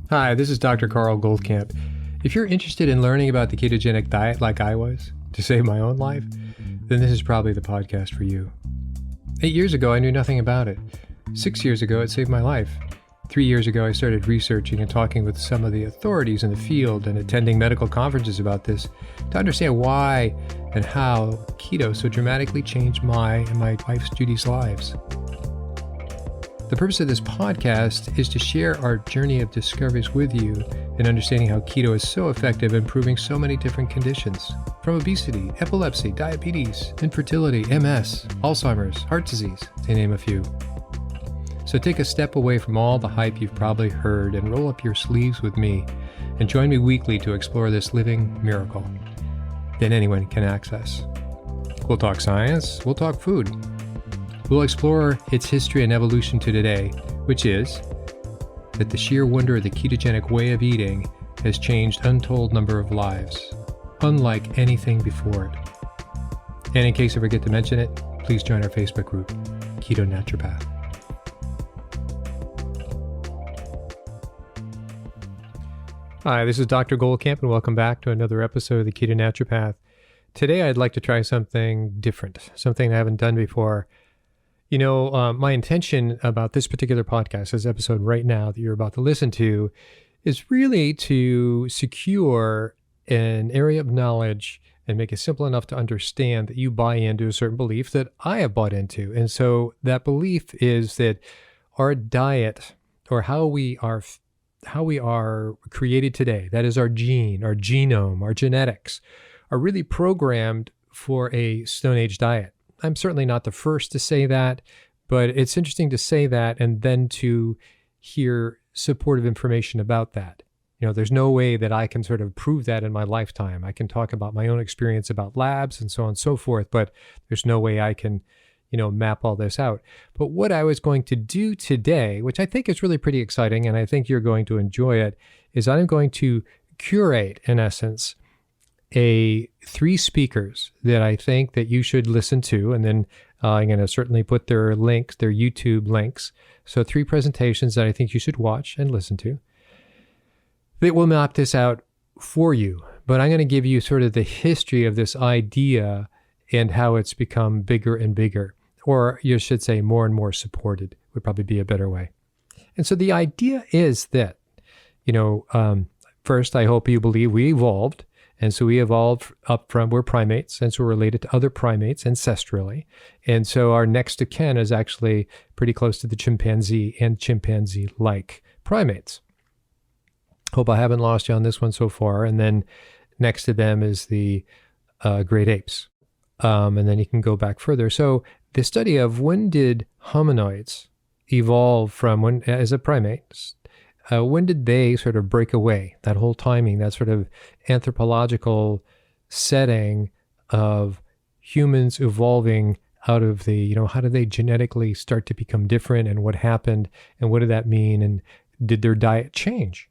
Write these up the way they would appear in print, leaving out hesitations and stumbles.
Hi, this is Dr. Carl Goldkamp. If you're interested in learning about the ketogenic diet like I was, to save my own life, then this is probably the podcast for you. 8 years ago, I knew nothing about it. 6 years ago, it saved my life. 3 years ago, I started researching and talking with some of the authorities in the field and attending medical conferences about this to understand why and how keto so dramatically changed my and my wife's Judy's lives. The purpose of this podcast is to share our journey of discoveries with you and understanding how keto is so effective in improving so many different conditions, from obesity, epilepsy, diabetes, infertility, MS, Alzheimer's, heart disease, to name a few. So take a step away from all the hype you've probably heard and roll up your sleeves with me and join me weekly to explore this living miracle that anyone can access. We'll talk science, we'll talk food. We'll explore its history and evolution to today, which is that the sheer wonder of the ketogenic way of eating has changed untold number of lives, unlike anything before it. And in case I forget to mention it, please join our Facebook group, Keto Naturopath. Hi, this is Dr. Goldkamp, and welcome back to another episode of the Keto Naturopath. Today, I'd like to try something different, something I haven't done before. You know, my intention about this particular podcast, this episode right now that you're about to listen to, is really to secure an area of knowledge and make it simple enough to understand that you buy into a certain belief that I have bought into. And so that belief is that our diet, or how we are created today, that is our gene, our genome, our genetics, are really programmed for a Stone Age diet. I'm certainly not the first to say that, but it's interesting to say that and then to hear supportive information about that. You know, there's no way that I can sort of prove that in my lifetime. I can talk about my own experience about labs and so on and so forth, but there's no way I can, map all this out. But what I was going to do today, which I think is really pretty exciting, and I think you're going to enjoy it, is I'm going to curate, in essence, 3 speakers that I think that you should listen to, and then I'm going to certainly put their links, their YouTube links. So 3 presentations that I think you should watch and listen to. They will map this out for you, but I'm going to give you sort of the history of this idea and how it's become bigger and bigger, or you should say more and more supported would probably be a better way. And so the idea is that, first, I hope you believe we evolved. And so we evolved up from, we're primates, and so we're related to other primates ancestrally. And so our next of kin is actually pretty close to the chimpanzee and chimpanzee-like primates. Hope I haven't lost you on this one so far. And then next to them is the great apes. And then you can go back further. So the study of when did hominoids evolve from, as a primate, when did they sort of break away? That whole timing, that sort of anthropological setting of humans evolving out of the, how did they genetically start to become different, and what happened, and what did that mean, and did their diet change?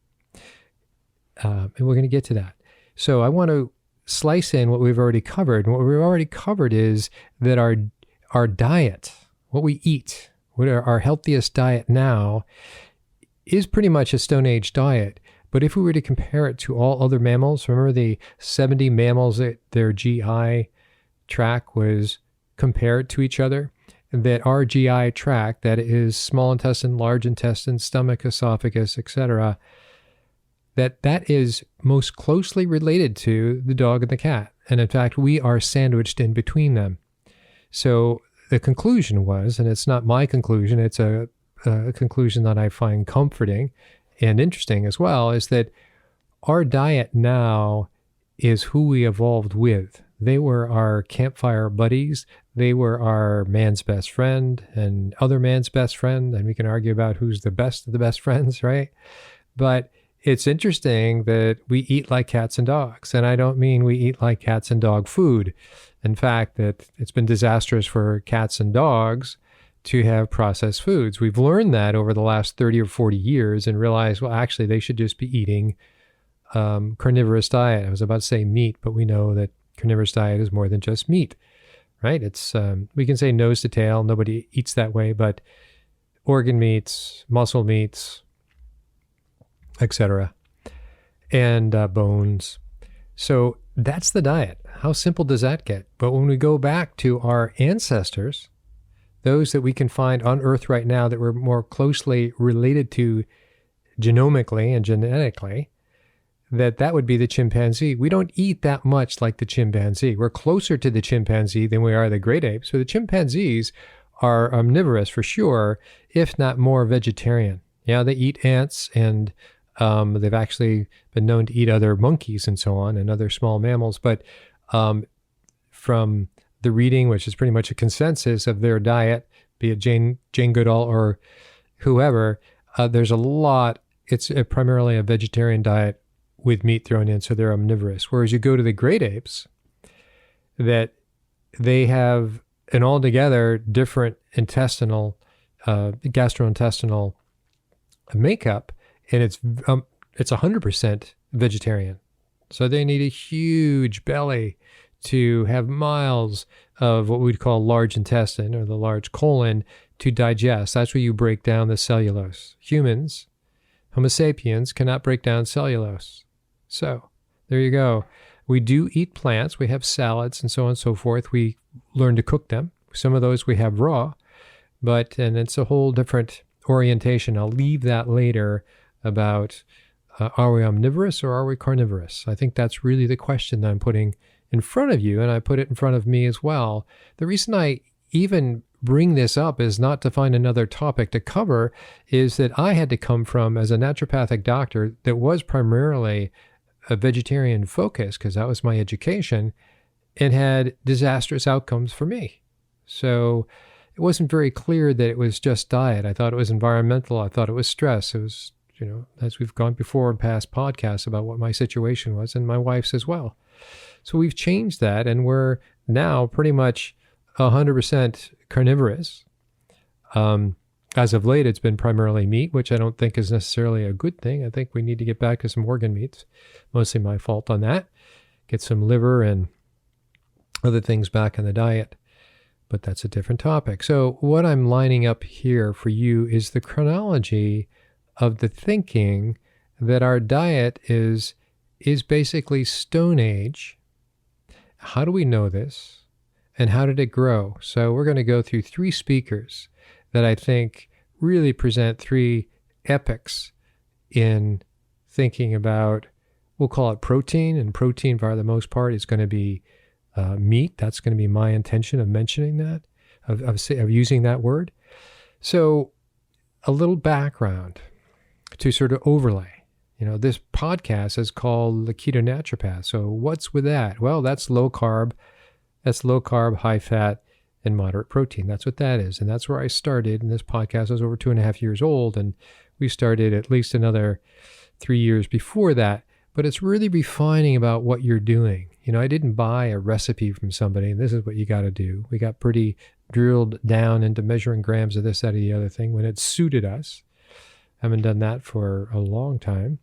And we're going to get to that. So I want to slice in what we've already covered. And what we've already covered is that our diet, what we eat, what our healthiest diet now, is pretty much a Stone Age diet. But if we were to compare it to all other mammals, remember the 70 mammals that their GI tract was compared to each other? That our GI tract, that is small intestine, large intestine, stomach, esophagus, etc., that is most closely related to the dog and the cat. And in fact, we are sandwiched in between them. So the conclusion was, and it's not my conclusion, it's a conclusion that I find comforting and interesting as well, is that our diet now is who we evolved with. They were our campfire buddies. They were our man's best friend and other man's best friend. And we can argue about who's the best of the best friends, right? But it's interesting that we eat like cats and dogs. And I don't mean we eat like cats and dog food. In fact, that it's been disastrous for cats and dogs to have processed foods. We've learned that over the last 30 or 40 years and realized, well, actually, they should just be eating carnivorous diet. I was about to say meat, but we know that carnivorous diet is more than just meat, right? It's we can say nose to tail. Nobody eats that way, but organ meats, muscle meats, etc., and bones. So that's the diet. How simple does that get? But when we go back to our ancestors, those that we can find on Earth right now that we're more closely related to genomically and genetically, that would be the chimpanzee. We don't eat that much like the chimpanzee. We're closer to the chimpanzee than we are the great apes. So the chimpanzees are omnivorous for sure, if not more vegetarian. Yeah, they eat ants, and they've actually been known to eat other monkeys and so on and other small mammals. But from the reading, which is pretty much a consensus of their diet, be it Jane Goodall or whoever, there's a lot. It's primarily a vegetarian diet with meat thrown in, so they're omnivorous. Whereas you go to the great apes, that they have an altogether different gastrointestinal makeup, and it's 100% vegetarian. So they need a huge belly to have miles of what we'd call large intestine or the large colon to digest. That's where you break down the cellulose. Humans, Homo sapiens, cannot break down cellulose. So there you go. We do eat plants. We have salads and so on and so forth. We learn to cook them. Some of those we have raw, and it's a whole different orientation. I'll leave that later about are we omnivorous or are we carnivorous? I think that's really the question that I'm putting in front of you, and I put it in front of me as well. The reason I even bring this up is not to find another topic to cover, is that I had to come from, as a naturopathic doctor that was primarily a vegetarian focus, because that was my education, and had disastrous outcomes for me. So it wasn't very clear that it was just diet. I thought it was environmental. I thought it was stress. It was, as we've gone before in past podcasts about what my situation was, and my wife's as well. So we've changed that, and we're now pretty much 100% carnivorous. As of late, it's been primarily meat, which I don't think is necessarily a good thing. I think we need to get back to some organ meats. Mostly my fault on that. Get some liver and other things back in the diet. But that's a different topic. So what I'm lining up here for you is the chronology of the thinking that our diet is basically Stone Age. How do we know this? And how did it grow? So we're going to go through 3 speakers that I think really present 3 epics in thinking about, we'll call it protein, and protein for the most part is going to be meat. That's going to be my intention of mentioning that, of using that word. So a little background to sort of overlay. This podcast is called the Keto Naturopath. So what's with that? Well, that's low carb, high fat, and moderate protein. That's what that is. And that's where I started. And this podcast was over 2.5 years old. And we started at least another 3 years before that. But it's really refining about what you're doing. I didn't buy a recipe from somebody, and this is what you got to do. We got pretty drilled down into measuring grams of this, that, or the other thing when it suited us. Haven't done that for a long time.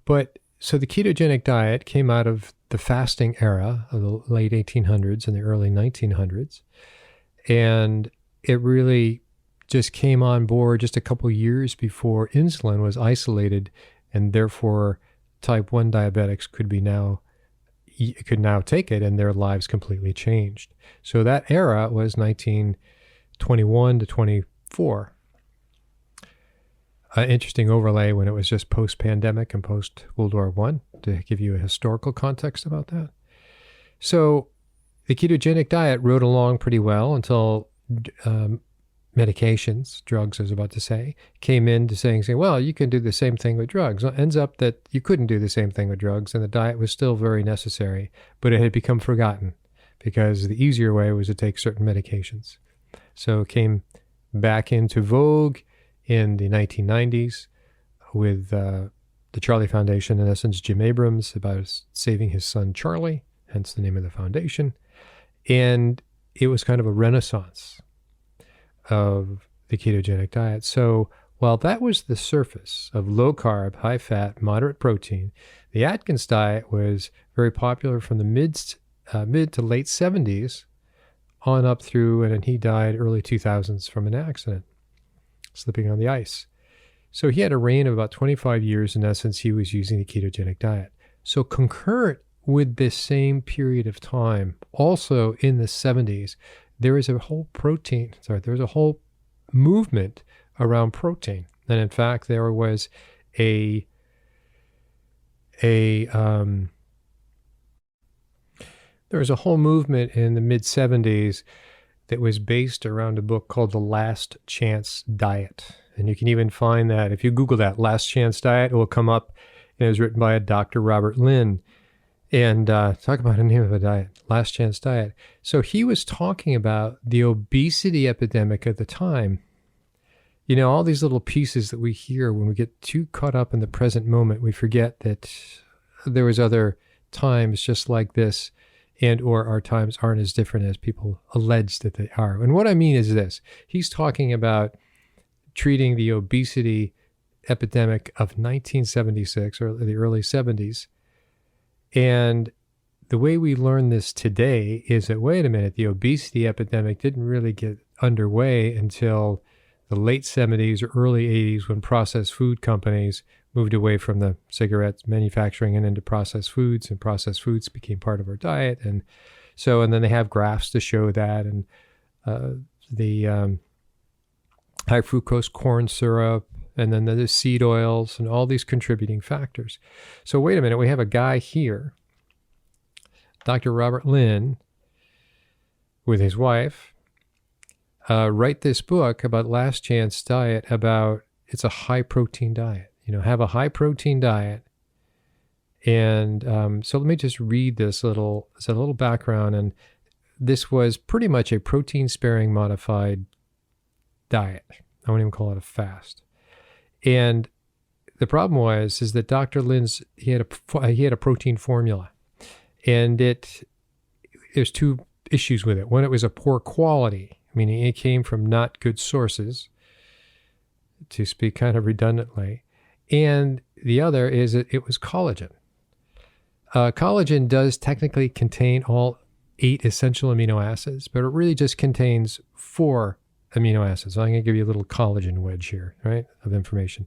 But so the ketogenic diet came out of the fasting era of the late 1800s and the early 1900s. And it really just came on board just a couple years before insulin was isolated, and therefore type 1 diabetics could now take it, and their lives completely changed. So that era was 1921 to 24. Interesting overlay when it was just post-pandemic and post-World War I, to give you a historical context about that. So the ketogenic diet rode along pretty well until medications, drugs I was about to say, came in to saying, well, you can do the same thing with drugs. Well, it ends up that you couldn't do the same thing with drugs, and the diet was still very necessary, but it had become forgotten because the easier way was to take certain medications. So it came back into vogue in the 1990s with the Charlie Foundation, in essence, Jim Abrams, about saving his son Charlie, hence the name of the foundation. And it was kind of a renaissance of the ketogenic diet. So while that was the surface of low carb, high fat, moderate protein, the Atkins diet was very popular from the mid to late 70s on up through, and he died early 2000s from an accident, slipping on the ice. So he had a reign of about 25 years. In essence, he was using the ketogenic diet. So concurrent with this same period of time, also in the 70s, there was a whole movement around protein. And in fact, there was there was a whole movement in the mid 70s that was based around a book called The Last Chance Diet. And you can even find that if you Google that, Last Chance Diet, it will come up. And it was written by a Dr. Robert Lynn. And talk about a name of a diet, Last Chance Diet. So he was talking about the obesity epidemic at the time. You know, all these little pieces that we hear when we get too caught up in the present moment, we forget that there was other times just like this, and or our times aren't as different as people allege that they are. And what I mean is this. He's talking about treating the obesity epidemic of 1976 or the early 70s. And the way we learn this today is that, wait a minute, the obesity epidemic didn't really get underway until the late 70s or early 80s when processed food companies moved away from the cigarettes manufacturing and into processed foods, and processed foods became part of our diet. And then they have graphs to show that, and the high fructose corn syrup, and then the seed oils and all these contributing factors. So wait a minute, we have a guy here, Dr. Robert Lynn, with his wife, write this book about Last Chance Diet, about it's a high protein diet. You know, have a high protein diet. And so let me just read this little background. And this was pretty much a protein sparing modified diet. I won't even call it a fast. And the problem is that Dr. Lynn's, he had a protein formula, and there's two issues with it. One, it was a poor quality, meaning it came from not good sources, to speak kind of redundantly. And the other is it was collagen. Collagen does technically contain all 8 essential amino acids, but it really just contains 4 amino acids. So I'm going to give you a little collagen wedge here, right, of information.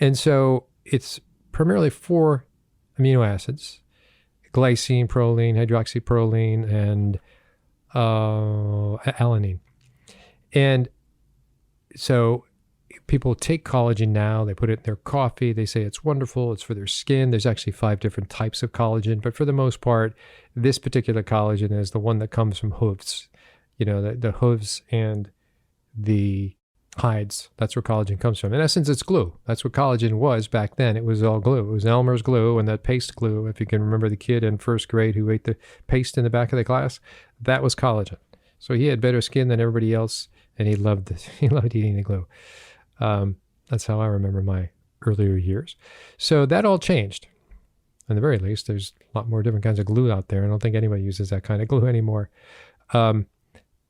And so it's primarily 4 amino acids: glycine, proline, hydroxyproline, and alanine. And so people take collagen now, they put it in their coffee, they say it's wonderful, it's for their skin. There's actually 5 different types of collagen, but for the most part, this particular collagen is the one that comes from hooves. You know, the hooves and the hides. That's where collagen comes from. In essence, it's glue. That's what collagen was back then. It was all glue. It was Elmer's glue and that paste glue. If you can remember the kid in first grade who ate the paste in the back of the class, that was collagen. So he had better skin than everybody else, and he loved eating the glue. That's how I remember my earlier years. So that all changed. At the very least, there's a lot more different kinds of glue out there. I don't think anybody uses that kind of glue anymore.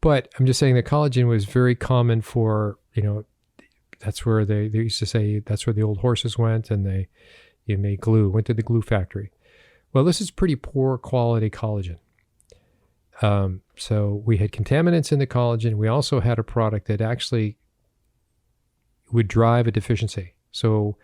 But I'm just saying that collagen was very common for, you know, that's where they used to say that's where the old horses went, and they made glue, went to the glue factory. Well, this is pretty poor quality collagen. So we had contaminants in the collagen. We also had a product that actually would drive a deficiency. So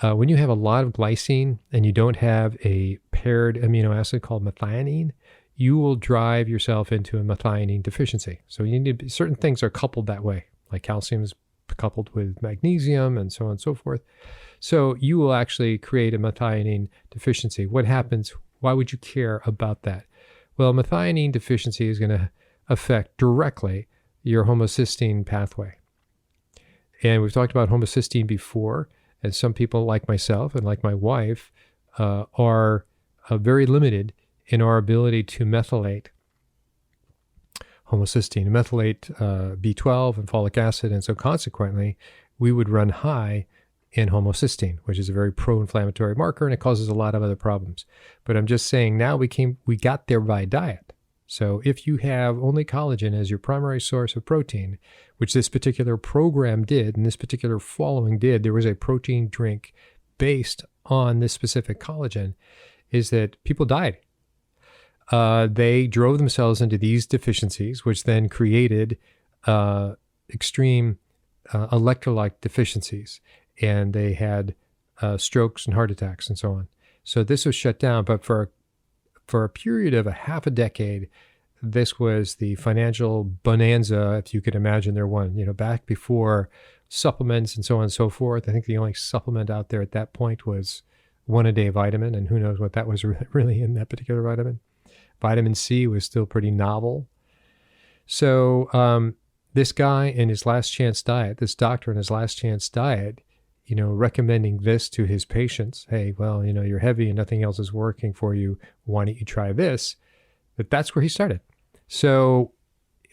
when you have a lot of glycine and you don't have a paired amino acid called methionine, you will drive yourself into a methionine deficiency. So you need certain things are coupled that way, like calcium is coupled with magnesium and so on and so forth. So you will actually create a methionine deficiency. What happens? Why would you care about that? Well, methionine deficiency is going to affect directly your homocysteine pathway. And we've talked about homocysteine before, and some people like myself and like my wife are very limited in our ability to methylate homocysteine, methylate B12 and folic acid. And so consequently, we would run high in homocysteine, which is a very pro-inflammatory marker, and it causes a lot of other problems. But I'm just saying now we got there by diet. So if you have only collagen as your primary source of protein, which this particular program did, and this particular following did, there was a protein drink based on this specific collagen, is that people died. They drove themselves into these deficiencies, which then created extreme electrolyte deficiencies. and they had strokes and heart attacks and so on. So this was shut down, but for a period of a half a decade, this was the financial bonanza, if you could imagine there one, back before supplements and so on and so forth. I think the only supplement out there at that point was one-a-day vitamin, and who knows what that was really in that particular vitamin. Vitamin C was still pretty novel. So this guy in his last chance diet, this doctor in his last chance diet, recommending this to his patients. Hey, well, you're heavy and nothing else is working for you. Why don't you try this? But that's where he started. So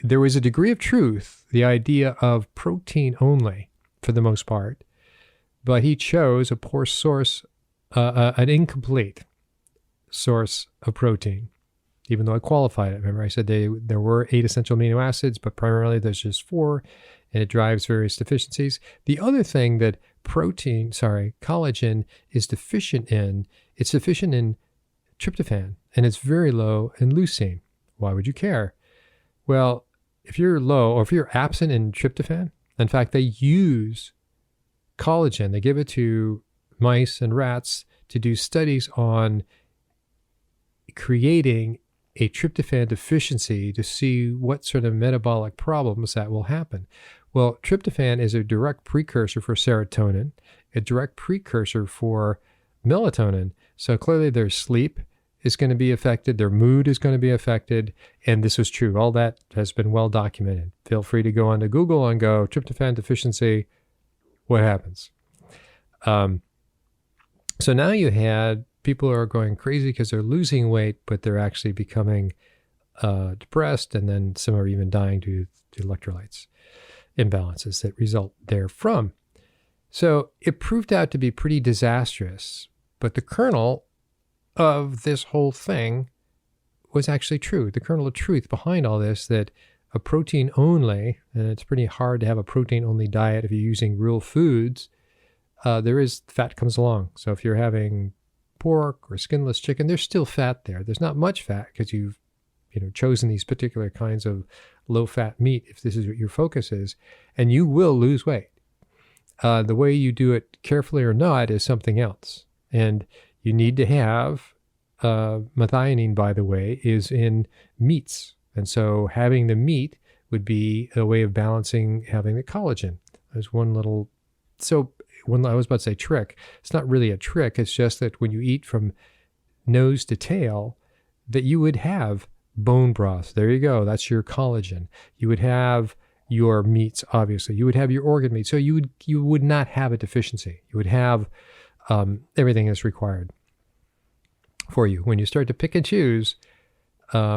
there was a degree of truth, the idea of protein only for the most part, but he chose a poor source, an incomplete source of protein, even though I qualified it. Remember I said there were 8 essential amino acids, but primarily there's just 4, and it drives various deficiencies. The other thing that collagen is deficient in, it's deficient in tryptophan, and it's very low in leucine. Why would you care? Well, if you're low or if you're absent in tryptophan, in fact, they use collagen, they give it to mice and rats to do studies on creating a tryptophan deficiency to see what sort of metabolic problems that will happen. Well, tryptophan is a direct precursor for serotonin, a direct precursor for melatonin. So clearly their sleep is going to be affected, their mood is going to be affected, and this was true. All that has been well documented. Feel free to go onto Google and go, tryptophan deficiency, what happens? So now you had people who are going crazy because they're losing weight, but they're actually becoming depressed, and then some are even dying due to electrolytes imbalances that result therefrom. So it proved out to be pretty disastrous, but the kernel of this whole thing was actually true. The kernel of truth behind all this, that a protein only, and it's pretty hard to have a protein only diet if you're using real foods, there is fat comes along. So if you're having pork or skinless chicken, there's still fat there. There's not much fat because you've chosen these particular kinds of low-fat meat, if this is what your focus is, and you will lose weight. The way you do it carefully or not is something else. And you need to have, methionine, by the way, is in meats. And so having the meat would be a way of balancing having the collagen. There's one little, when I was about to say trick, it's not really a trick. It's just that when you eat from nose to tail, that you would have bone broth. There you go. That's your collagen. You would have your meats, obviously. You would have your organ meat. So you would not have a deficiency. You would have everything that's required for you. When you start to pick and choose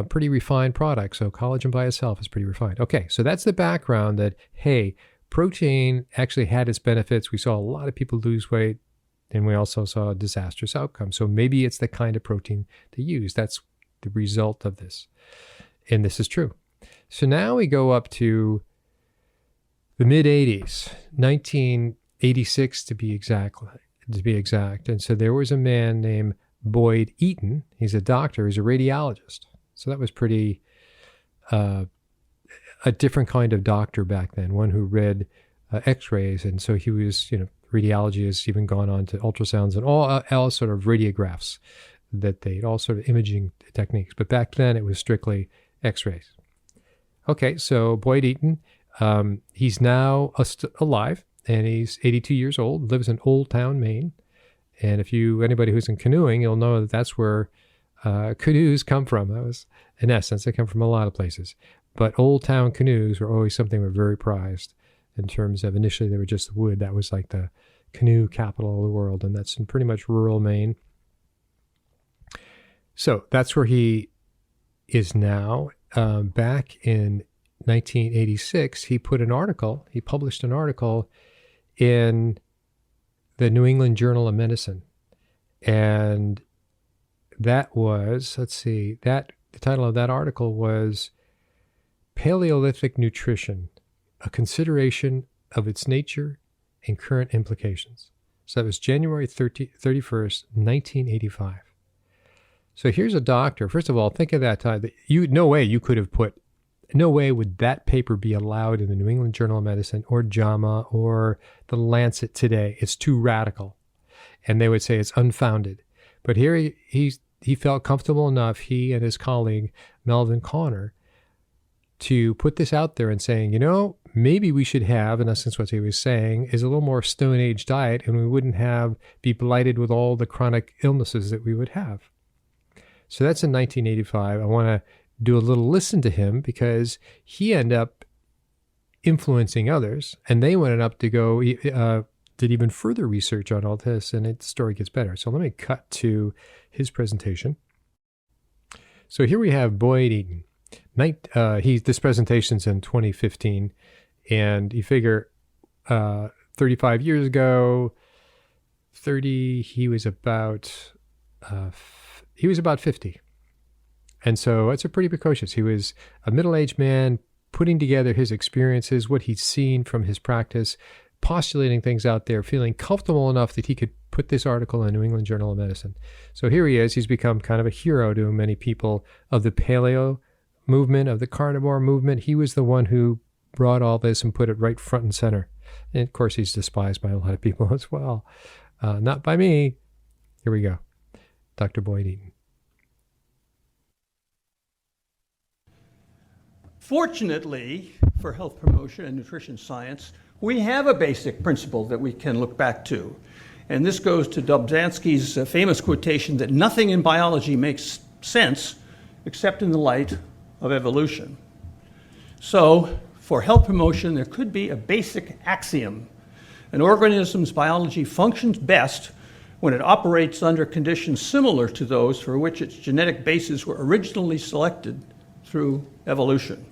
pretty refined products, so collagen by itself is pretty refined. Okay, so that's the background that, hey, protein actually had its benefits. We saw a lot of people lose weight, and we also saw a disastrous outcome. So maybe it's the kind of protein to use. That's the result of this. And this is true. So now we go up to the mid-'80s, 1986 to be exact. And so there was a man named Boyd Eaton. He's a doctor. He's a radiologist. So that was pretty a different kind of doctor back then, one who read x-rays. And so he was, radiology has even gone on to ultrasounds and all sort of radiographs all sort of imaging techniques. But back then it was strictly x-rays. Okay, so Boyd Eaton, he's now alive, and he's 82 years old, lives in Old Town, Maine. And anybody who's in canoeing, you'll know that that's where canoes come from. That was, in essence, they come from a lot of places. But Old Town canoes were always something we were very prized in terms of, initially they were just wood. That was like the canoe capital of the world, and that's in pretty much rural Maine. So that's where he is now. Back in 1986, he published an article in the New England Journal of Medicine. And that was, the title of that article was Paleolithic Nutrition, a consideration of its nature and current implications. So that was January 31st, 1985. So here's a doctor. First of all, think of that time. No way you could have put no way would that paper be allowed in the New England Journal of Medicine or JAMA or the Lancet today. It's too radical. And they would say it's unfounded. But here he felt comfortable enough, he and his colleague, Melvin Connor, to put this out there and saying, maybe we should have, in essence what he was saying, is a little more Stone Age diet, and we wouldn't be blighted with all the chronic illnesses that we would have. So that's in 1985. I want to do a little listen to him because he ended up influencing others, and they went up to go, did even further research on all this, and the story gets better. So let me cut to his presentation. So here we have Boyd Eaton. This presentation's in 2015, and you figure 35 years ago, he was about 50. And so it's a pretty precocious. He was a middle-aged man putting together his experiences, what he'd seen from his practice, postulating things out there, feeling comfortable enough that he could put this article in New England Journal of Medicine. So here he is. He's become kind of a hero to many people of the Paleo movement, of the Carnivore movement. He was the one who brought all this and put it right front and center. And of course, he's despised by a lot of people as well. Not by me. Here we go. Dr. Boyd Eaton. Fortunately, for health promotion and nutrition science, we have a basic principle that we can look back to. And this goes to Dobzhansky's famous quotation that nothing in biology makes sense except in the light of evolution. So, for health promotion, there could be a basic axiom. An organism's biology functions best when it operates under conditions similar to those for which its genetic bases were originally selected through evolution.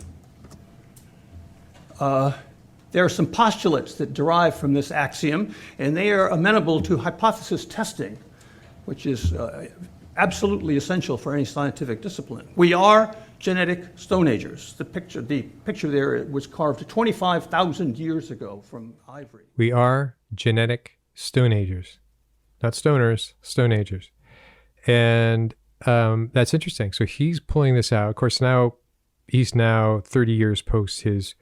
There are some postulates that derive from this axiom, and they are amenable to hypothesis testing, which is absolutely essential for any scientific discipline. We are genetic Stone Agers. The picture there was carved 25,000 years ago from ivory. We are genetic Stone Agers. Not stoners, Stone Agers. And that's interesting. So he's pulling this out. Of course, he's now 30 years post his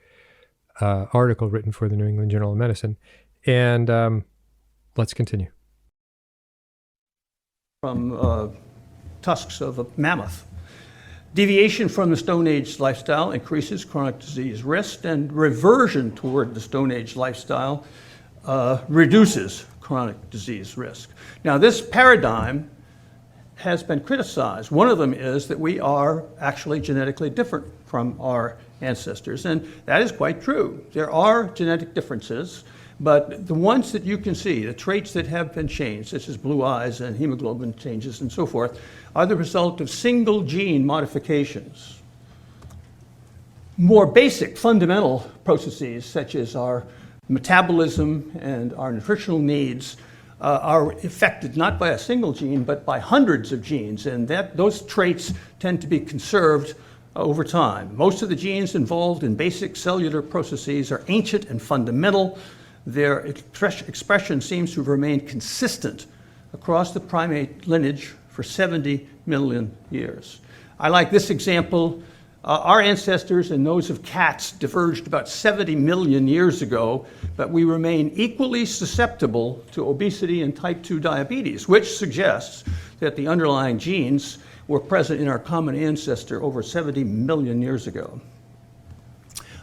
article written for the New England Journal of Medicine. And let's continue. From tusks of a mammoth. Deviation from the Stone Age lifestyle increases chronic disease risk, and reversion toward the Stone Age lifestyle reduces chronic disease risk. Now, this paradigm has been criticized. One of them is that we are actually genetically different from our ancestors, and that is quite true. There are genetic differences, but the ones that you can see, the traits that have been changed, such as blue eyes and hemoglobin changes and so forth, are the result of single gene modifications. More basic fundamental processes, such as our metabolism and our nutritional needs, are affected not by a single gene, but by hundreds of genes, and those traits tend to be conserved over time. Most of the genes involved in basic cellular processes are ancient and fundamental. Their expression seems to have remained consistent across the primate lineage for 70 million years. I like this example. Our ancestors and those of cats diverged about 70 million years ago, but we remain equally susceptible to obesity and type 2 diabetes, which suggests that the underlying genes were present in our common ancestor over 70 million years ago.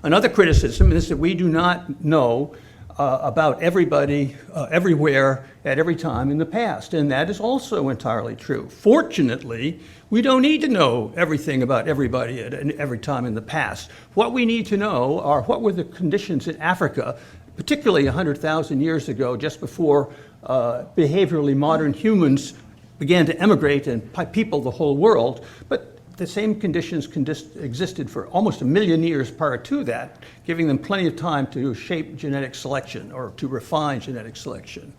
Another criticism is that we do not know about everybody, everywhere, at every time in the past, and that is also entirely true. Fortunately, we don't need to know everything about everybody at every time in the past. What we need to know are what were the conditions in Africa, particularly 100,000 years ago, just before behaviorally modern humans began to emigrate and people the whole world, but the same conditions existed for almost 1 million years prior to that, giving them plenty of time to shape genetic selection or to refine genetic selection.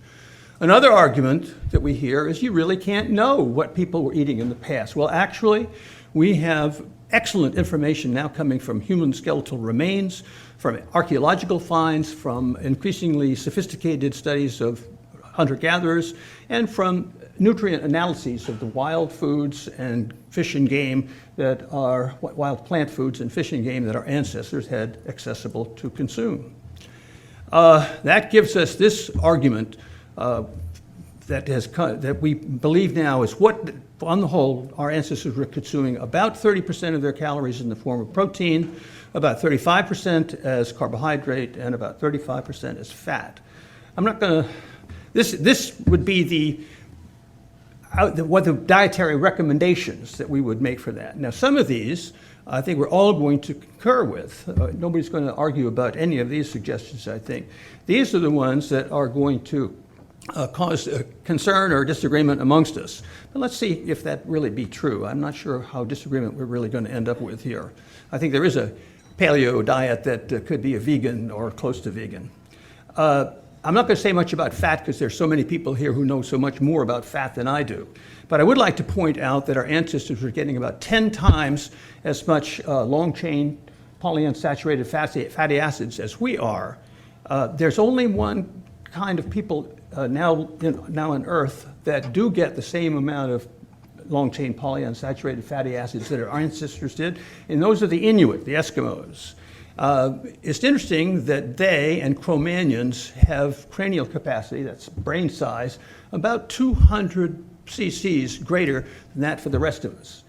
Another argument that we hear is you really can't know what people were eating in the past. Well, actually, we have excellent information now coming from human skeletal remains, from archaeological finds, from increasingly sophisticated studies of hunter-gatherers, and from nutrient analyses of the wild foods and fish and game that are wild plant foods and fish and game that our ancestors had accessible to consume. That gives us this argument that we believe now is what, on the whole, our ancestors were consuming about 30% of their calories in the form of protein, about 35% as carbohydrate, and about 35% as fat. I'm not going to. This would be what the dietary recommendations that we would make for that. Now, some of these, I think we're all going to concur with. Nobody's going to argue about any of these suggestions, I think. These are the ones that are going to cause concern or disagreement amongst us. But let's see if that really be true. I'm not sure how disagreement we're really going to end up with here. I think there is a paleo diet that could be a vegan or close to vegan. I'm not going to say much about fat because there's so many people here who know so much more about fat than I do. But I would like to point out that our ancestors were getting about 10 times as much long-chain polyunsaturated fatty acids as we are. There's only one kind of people now on Earth that do get the same amount of long-chain polyunsaturated fatty acids that our ancestors did, and those are the Inuit, the Eskimos. It's interesting that they and Cro-Magnons have cranial capacity, that's brain size, about 200 cc's greater than that for the rest of us.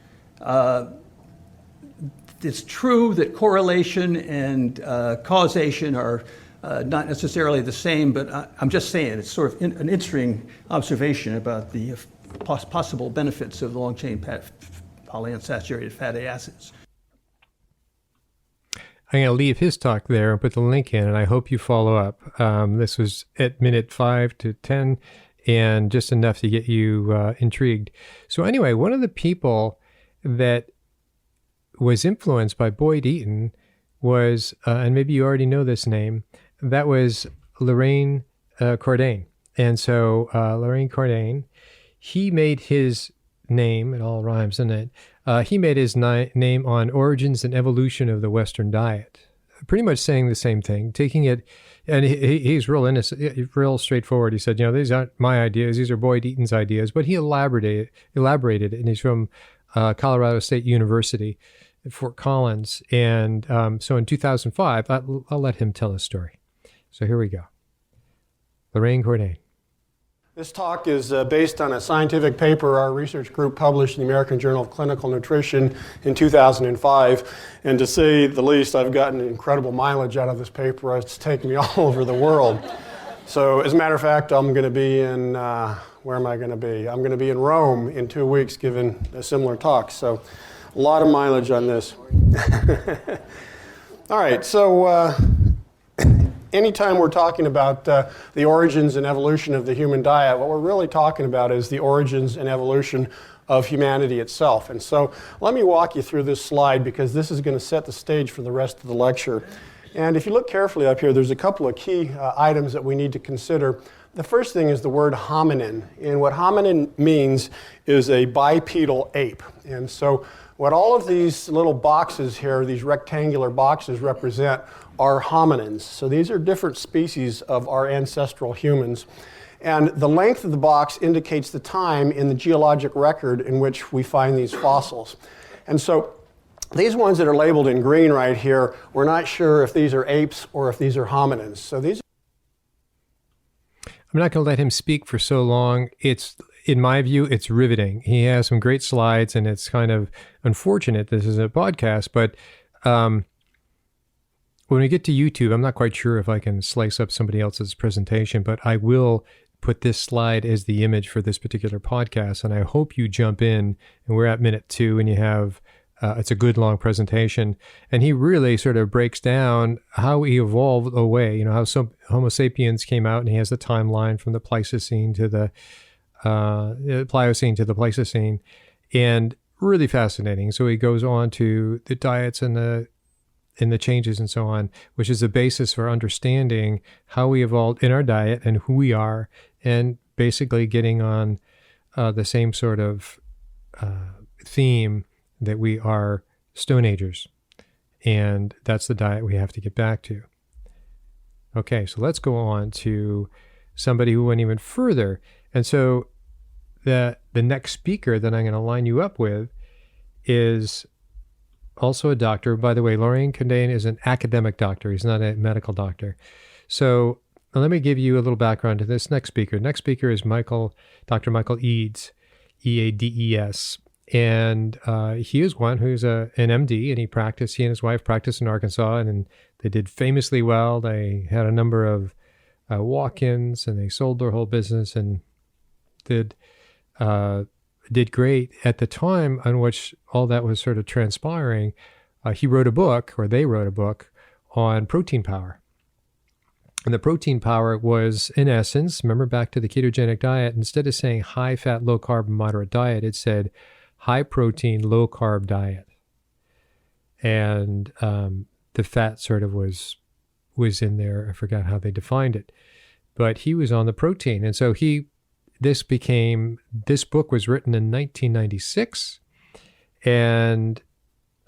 It's true that correlation and causation are not necessarily the same, but I'm just saying it's sort of an interesting observation about the possible benefits of long-chain polyunsaturated fatty acids. I'm going to leave his talk there and put the link in, and I hope you follow up. This was at minute 5 to 10, and just enough to get you intrigued. So anyway, one of the people that was influenced by Boyd Eaton was, and maybe you already know this name, that was Loren Cordain. And so Loren Cordain, he made his name, it all rhymes, doesn't it? He made his name on origins and evolution of the Western diet, pretty much saying the same thing, taking it, and he's real innocent, real straightforward. He said, these aren't my ideas, these are Boyd Eaton's ideas, but he elaborated it, and he's from Colorado State University at Fort Collins. And so in 2005, I'll let him tell his story. So here we go. Loren Cordain. This talk is based on a scientific paper our research group published in the American Journal of Clinical Nutrition in 2005. And to say the least, I've gotten incredible mileage out of this paper. It's taken me all over the world. So as a matter of fact, I'm going to be in, where am I going to be? I'm going to be in Rome in 2 weeks giving a similar talk. So a lot of mileage on this. All right, so anytime we're talking about the origins and evolution of the human diet, what we're really talking about is the origins and evolution of humanity itself. And so let me walk you through this slide because this is going to set the stage for the rest of the lecture. And if you look carefully up here, there's a couple of key items that we need to consider. The first thing is the word hominin. And what hominin means is a bipedal ape. And so what all of these little boxes here, these rectangular boxes represent are hominins. So these are different species of our ancestral humans. And the length of the box indicates the time in the geologic record in which we find these fossils. And so these ones that are labeled in green right here, we're not sure if these are apes or if these are hominins. So these. I'm not going to let him speak for so long. In my view, it's riveting. He has some great slides, and it's kind of unfortunate this is a podcast, but when we get to YouTube, I'm not quite sure if I can slice up somebody else's presentation, but I will put this slide as the image for this particular podcast, and I hope you jump in, and we're at minute 2, and you have, it's a good long presentation, and he really sort of breaks down how he evolved away, how some Homo sapiens came out, and he has the timeline from the Pleistocene to the Pliocene to the Pleistocene, and really fascinating. So he goes on to the diets and the changes and so on, which is the basis for understanding how we evolved in our diet and who we are, and basically getting on the same sort of theme that we are Stone Agers. And that's the diet we have to get back to. Okay, so let's go on to somebody who went even further. And so the next speaker that I'm going to line you up with is also a doctor. By the way, Loren Cordain is an academic doctor. He's not a medical doctor. So let me give you a little background to this next speaker. Next speaker is Dr. Michael Eades, Eades. And he is one who's an MD, and he and his wife practiced in Arkansas, and they did famously well. They had a number of walk-ins, and they sold their whole business and did great. At the time on which all that was sort of transpiring, they wrote a book on protein power. And the protein power was, in essence, remember back to the ketogenic diet, instead of saying high fat, low carb, moderate diet, it said high protein, low carb diet. And the fat sort of was in there. I forgot how they defined it, but he was on the protein. And so this book was written in 1996. And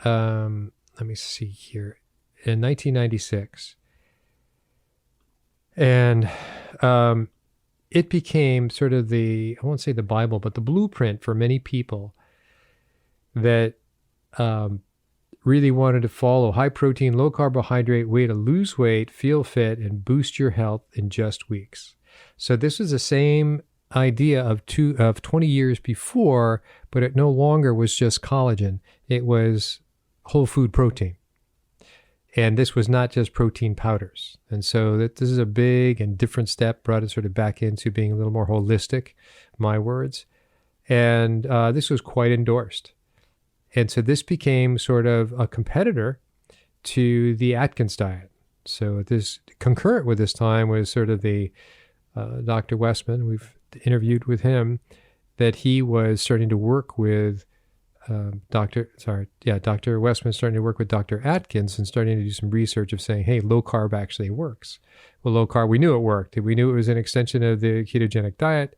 let me see here, in 1996. And it became sort of I won't say the Bible, but the blueprint for many people that really wanted to follow high protein, low carbohydrate way to lose weight, feel fit, and boost your health in just weeks. So this is the same idea of 20 years before, but it no longer was just collagen. It was whole food protein. And this was not just protein powders. And so this is a big and different step, brought it sort of back into being a little more holistic, my words. And this was quite endorsed. And so this became sort of a competitor to the Atkins diet. So this concurrent with this time was sort of the Dr. Westman. We've interviewed with him that he was starting to work with Dr. Westman starting to work with Dr. Atkins and starting to do some research of saying, hey, low carb actually works. Well, low carb, we knew it worked. We knew it was an extension of the ketogenic diet,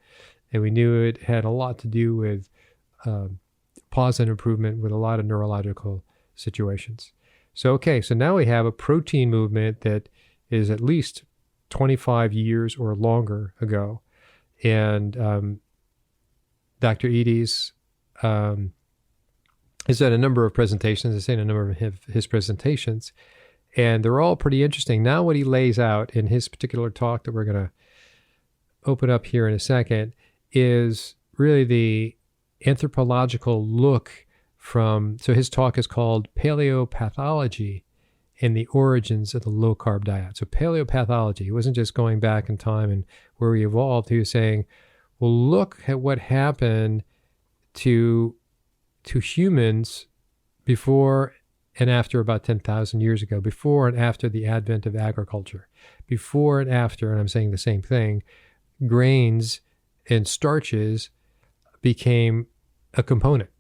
and we knew it had a lot to do with positive improvement with a lot of neurological situations. So now we have a protein movement that is at least 25 years or longer ago. And Dr. Eades has done a number of presentations. I've seen a number of his presentations, and they're all pretty interesting. Now what he lays out in his particular talk that we're going to open up here in a second is really the anthropological look so his talk is called Paleopathology and the Origins of the Low-Carb Diet. So paleopathology, he wasn't just going back in time and where we evolved. He was saying, well, look at what happened to humans before and after about 10,000 years ago, before and after the advent of agriculture, before and after, and I'm saying the same thing, grains and starches became a component.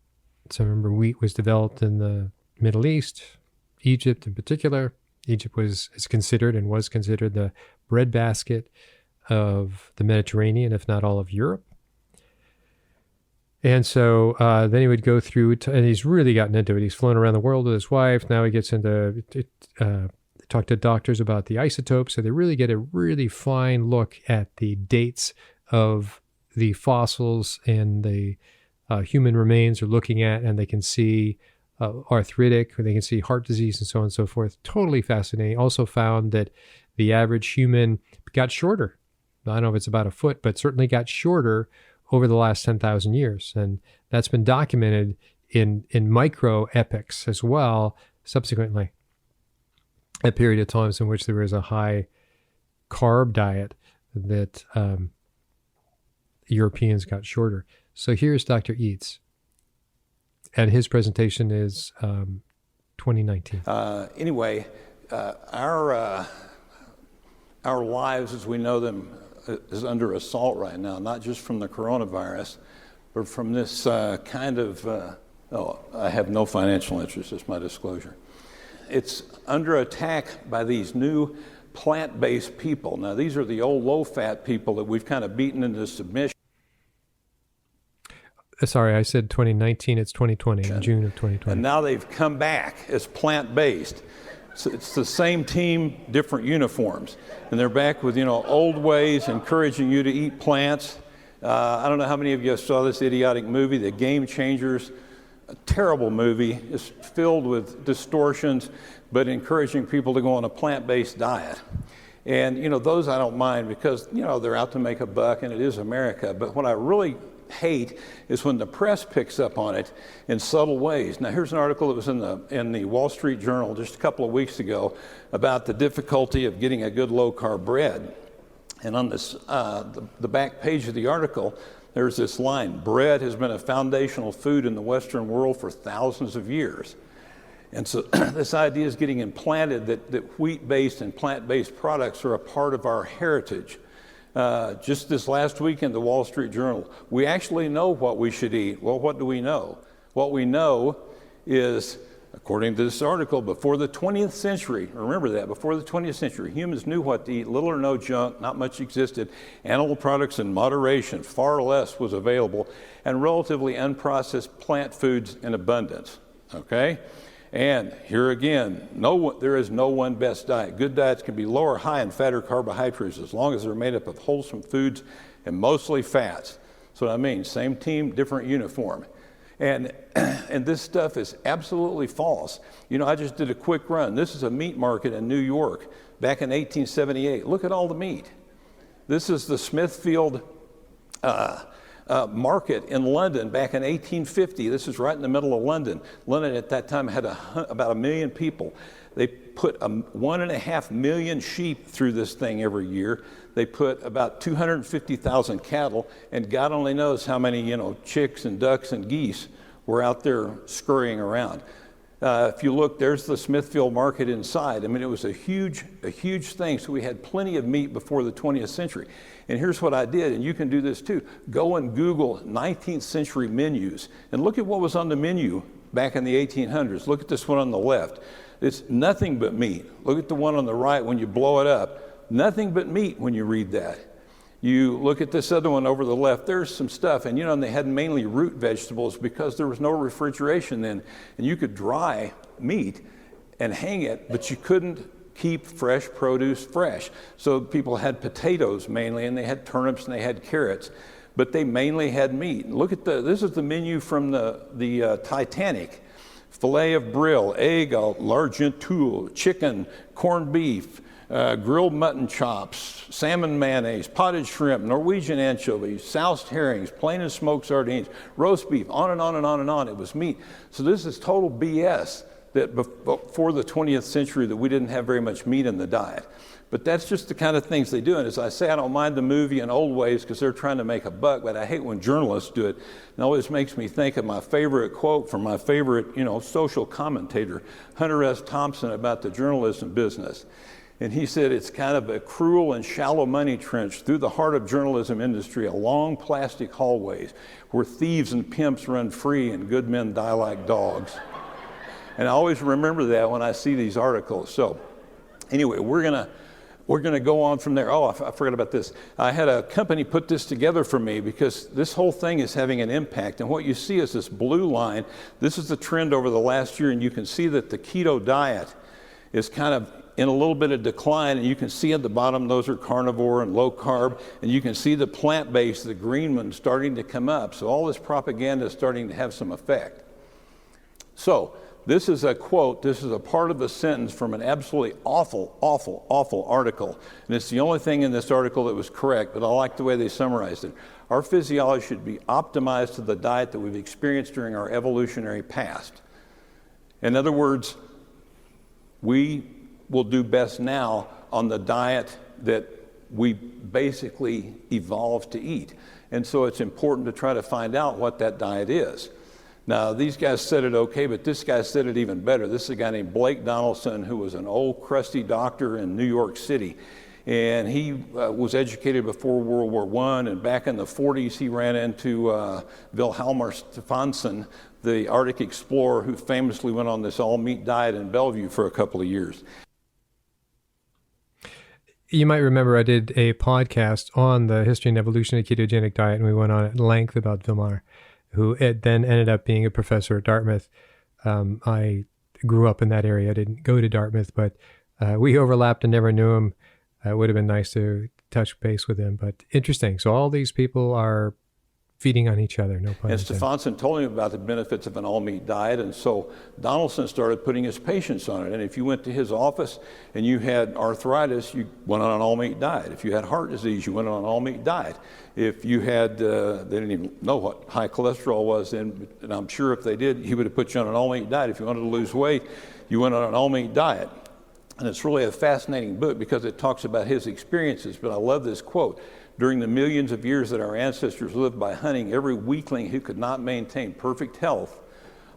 So remember, wheat was developed in the Middle East, Egypt in particular. Egypt was considered the breadbasket of the Mediterranean, if not all of Europe. And so then he would go through, and he's really gotten into it. He's flown around the world with his wife. Now he gets into talk to doctors about the isotopes. So they really get a really fine look at the dates of the fossils and the human remains are looking at, and they can see arthritic, or they can see heart disease and so on and so forth. Totally fascinating. Also found that the average human got shorter. I don't know if it's about a foot, but certainly got shorter over the last 10,000 years. And that's been documented in micro epochs as well, subsequently. A period of times in which there was a high carb diet that Europeans got shorter. So here's Dr. Eades. And his presentation is 2019. Anyway, our lives as we know them is under assault right now, not just from the coronavirus, but from this kind of, I have no financial interest, it's my disclosure. It's under attack by these new plant-based people. Now, these are the old low-fat people that we've kind of beaten into submission. Sorry, I said 2019, it's 2020, in June of 2020. And now they've come back as plant-based. So it's the same team, different uniforms. And they're back with, old ways, encouraging you to eat plants. I don't know how many of you saw this idiotic movie, The Game Changers. A terrible movie. It's filled with distortions, but encouraging people to go on a plant-based diet. And, you know, those I don't mind because, you know, they're out to make a buck and it is America. But what I really hate is when the press picks up on it in subtle ways. Now, here's an article that was in the Wall Street Journal just a couple of weeks ago about the difficulty of getting a good low-carb bread. And on this, the back page of the article, there's this line: bread has been a foundational food in the Western world for thousands of years. And so this idea is getting implanted that wheat-based and plant-based products are a part of our heritage. Just this last week in the Wall Street Journal, we actually know what we should eat. Well, what do we know? What we know is, according to this article, before the 20th century, remember that, before the 20th century, humans knew what to eat, little or no junk, not much existed, animal products in moderation, far less was available, and relatively unprocessed plant foods in abundance, okay? And here again, there is no one best diet. Good diets can be low or high in fat or carbohydrates as long as they're made up of wholesome foods and mostly fats. That's what I mean, same team, different uniform. And this stuff is absolutely false. You know, I just did a quick run. This is a meat market in New York back in 1878. Look at all the meat. This is the Smithfield market in London back in 1850. This is right in the middle of London. London at that time had about 1 million people. They put 1.5 million sheep through this thing every year. They put about 250,000 cattle, and God only knows how many, you know, chicks and ducks and geese were out there scurrying around. If you look, there's the Smithfield market inside. I mean, it was a huge thing. So we had plenty of meat before the 20th century. And here's what I did, and you can do this too. Go and Google 19th century menus and look at what was on the menu back in the 1800s. Look at this one on the left. It's nothing but meat. Look at the one on the right when you blow it up. Nothing but meat when you read that. You look at this other one over the left, there's some stuff, and you know, and they had mainly root vegetables because there was no refrigeration then, and you could dry meat and hang it, but you couldn't keep fresh produce fresh. So people had potatoes mainly, and they had turnips and they had carrots, but they mainly had meat. Look at this is the menu from the Titanic. Filet of brill, egg à l'argentule, chicken, corned beef, grilled mutton chops, salmon mayonnaise, potted shrimp, Norwegian anchovies, soused herrings, plain and smoked sardines, roast beef, on and on and on and on. It was meat. So this is total BS that before the 20th century that we didn't have very much meat in the diet. But that's just the kind of things they do. And as I say, I don't mind the movie in old ways because they're trying to make a buck, but I hate when journalists do it. It always makes me think of my favorite quote from my favorite, you know, social commentator, Hunter S. Thompson, about the journalism business. And he said, it's kind of a cruel and shallow money trench through the heart of journalism industry, along plastic hallways where thieves and pimps run free and good men die like dogs. And I always remember that when I see these articles. So anyway, we're gonna go on from there. Oh, I forgot about this. I had a company put this together for me because this whole thing is having an impact. And what you see is this blue line. This is the trend over the last year, and you can see that the keto diet is kind of in a little bit of decline, and you can see at the bottom those are carnivore and low carb, and you can see the plant-based, the green one, starting to come up. So all this propaganda is starting to have some effect. So this is a quote, this is a part of a sentence from an absolutely awful, awful, awful article. And it's the only thing in this article that was correct, but I like the way they summarized it. Our physiology should be optimized to the diet that we've experienced during our evolutionary past. In other words, we will do best now on the diet that we basically evolved to eat. And so it's important to try to find out what that diet is. Now, these guys said it okay, but this guy said it even better. This is a guy named Blake Donaldson, who was an old crusty doctor in New York City. And he was educated before World War I, and back in the 40s, he ran into Vilhjalmur Stefansson, the Arctic explorer who famously went on this all-meat diet in Bellevue for a couple of years. You might remember I did a podcast on the history and evolution of ketogenic diet, and we went on at length about Vilhjalmur, who then ended up being a professor at Dartmouth. I grew up in that area. I didn't go to Dartmouth, but we overlapped and never knew him. It would have been nice to touch base with him. But interesting. So all these people are feeding on each other, no pun And intended. Stefansson told him about the benefits of an all-meat diet, and so Donaldson started putting his patients on it. And if you went to his office and you had arthritis, you went on an all-meat diet. If you had heart disease, you went on an all-meat diet. If you had, they didn't even know what high cholesterol was then, and I'm sure if they did, he would have put you on an all-meat diet. If you wanted to lose weight, you went on an all-meat diet. And it's really a fascinating book because it talks about his experiences, but I love this quote. During the millions of years that our ancestors lived by hunting, every weakling who could not maintain perfect health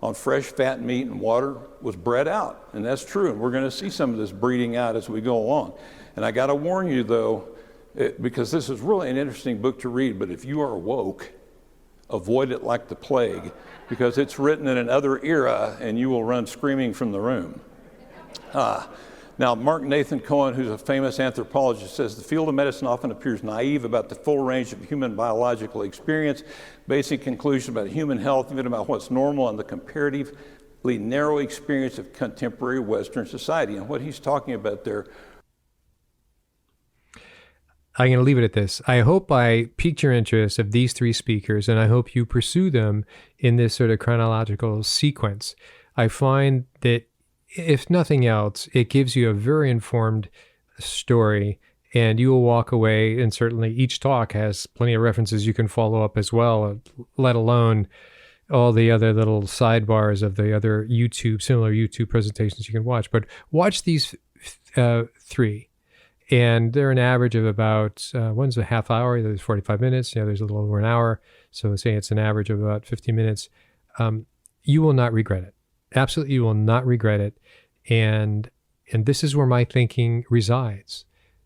on fresh fat meat and water was bred out. And that's true, and we're going to see some of this breeding out as we go along. And I got to warn you, though, because this is really an interesting book to read, but if you are woke, avoid it like the plague, because it's written in another era, and you will run screaming from the room. Now, Mark Nathan Cohen, who's a famous anthropologist, says the field of medicine often appears naive about the full range of human biological experience, basic conclusions about human health, even about what's normal, and the comparatively narrow experience of contemporary Western society. And what he's talking about there. I'm going to leave it at this. I hope I piqued your interest of these three speakers, and I hope you pursue them in this sort of chronological sequence. I find that if nothing else, it gives you a very informed story, and you will walk away, and certainly each talk has plenty of references you can follow up as well, let alone all the other little sidebars of the other similar YouTube presentations you can watch. But watch these three, and they're an average of about, one's a half hour, there's 45 minutes, there's a little over an hour, so say it's an average of about 50 minutes. You will not regret it. Absolutely, you will not regret it. And this is where my thinking resides.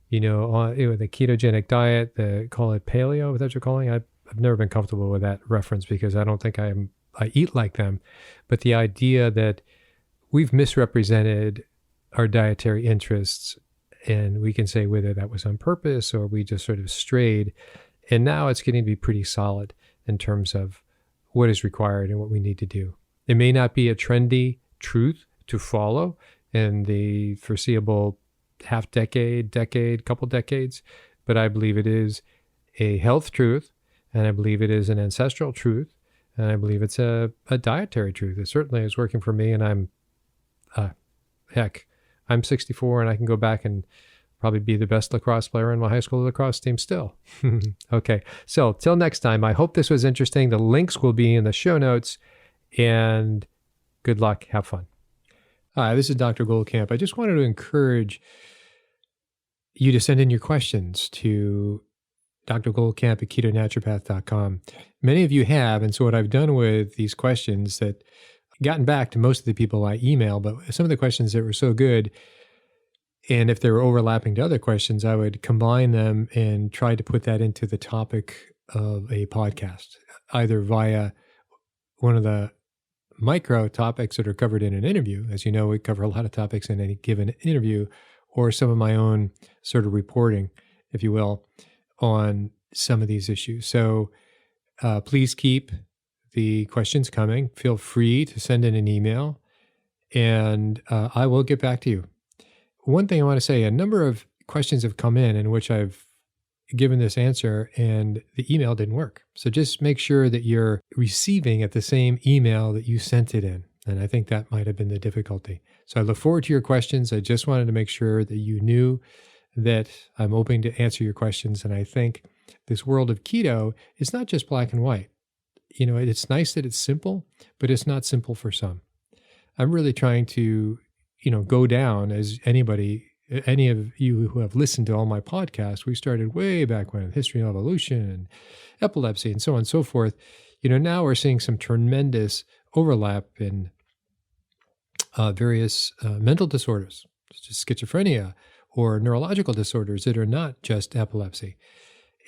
The ketogenic diet, call it paleo, is that what you're calling it? I've never been comfortable with that reference because I don't think I eat like them. But the idea that we've misrepresented our dietary interests, and we can say whether that was on purpose or we just sort of strayed. And now it's getting to be pretty solid in terms of what is required and what we need to do. It may not be a trendy truth to follow in the foreseeable half decade, couple decades, but I believe it is a health truth, and I believe it is an ancestral truth, and I believe it's a dietary truth. It certainly is working for me, and I'm 64, and I can go back and probably be the best lacrosse player in my high school lacrosse team still. Okay, so till next time, I hope this was interesting. The links will be in the show notes. And good luck. Have fun. Hi, this is Dr. Goldkamp. I just wanted to encourage you to send in your questions to drgoldkamp at ketonaturopath.com. Many of you have, and so what I've done with these questions that gotten back to most of the people I email, but some of the questions that were so good, and if they were overlapping to other questions, I would combine them and try to put that into the topic of a podcast, either via one of the micro topics that are covered in an interview. As you know, we cover a lot of topics in any given interview, or some of my own sort of reporting, if you will, on some of these issues. So please keep the questions coming. Feel free to send in an email, and I will get back to you. One thing I want to say, a number of questions have come in which I've given this answer and the email didn't work. So just make sure that you're receiving at the same email that you sent it in. And I think that might have been the difficulty. So I look forward to your questions. I just wanted to make sure that you knew that I'm open to answer your questions. And I think this world of keto is not just black and white. It's nice that it's simple, but it's not simple for some. I'm really trying to, go down as any of you who have listened to all my podcasts. We started way back when, history and evolution and epilepsy and so on and so forth. Now we're seeing some tremendous overlap in various mental disorders, such as schizophrenia or neurological disorders that are not just epilepsy.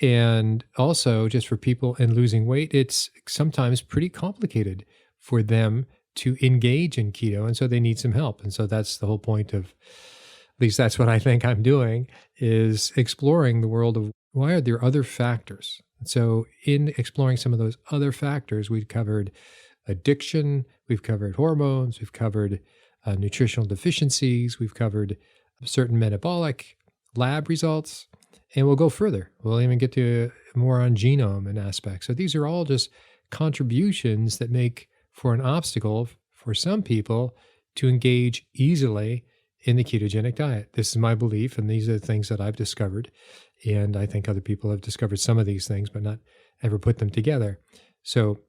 And also, just for people in losing weight, it's sometimes pretty complicated for them to engage in keto, and so they need some help. And so that's the whole point of, at least that's what I think I'm doing, is exploring the world of why are there other factors. And so in exploring some of those other factors, we've covered addiction, we've covered hormones, we've covered nutritional deficiencies, we've covered certain metabolic lab results, And we'll go further. We'll even get to more on genome and aspects. So these are all just contributions that make for an obstacle for some people to engage easily in the ketogenic diet. This is my belief, and these are the things that I've discovered. And I think other people have discovered some of these things, but not ever put them together. So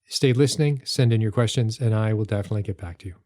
stay listening, send in your questions, and I will definitely get back to you.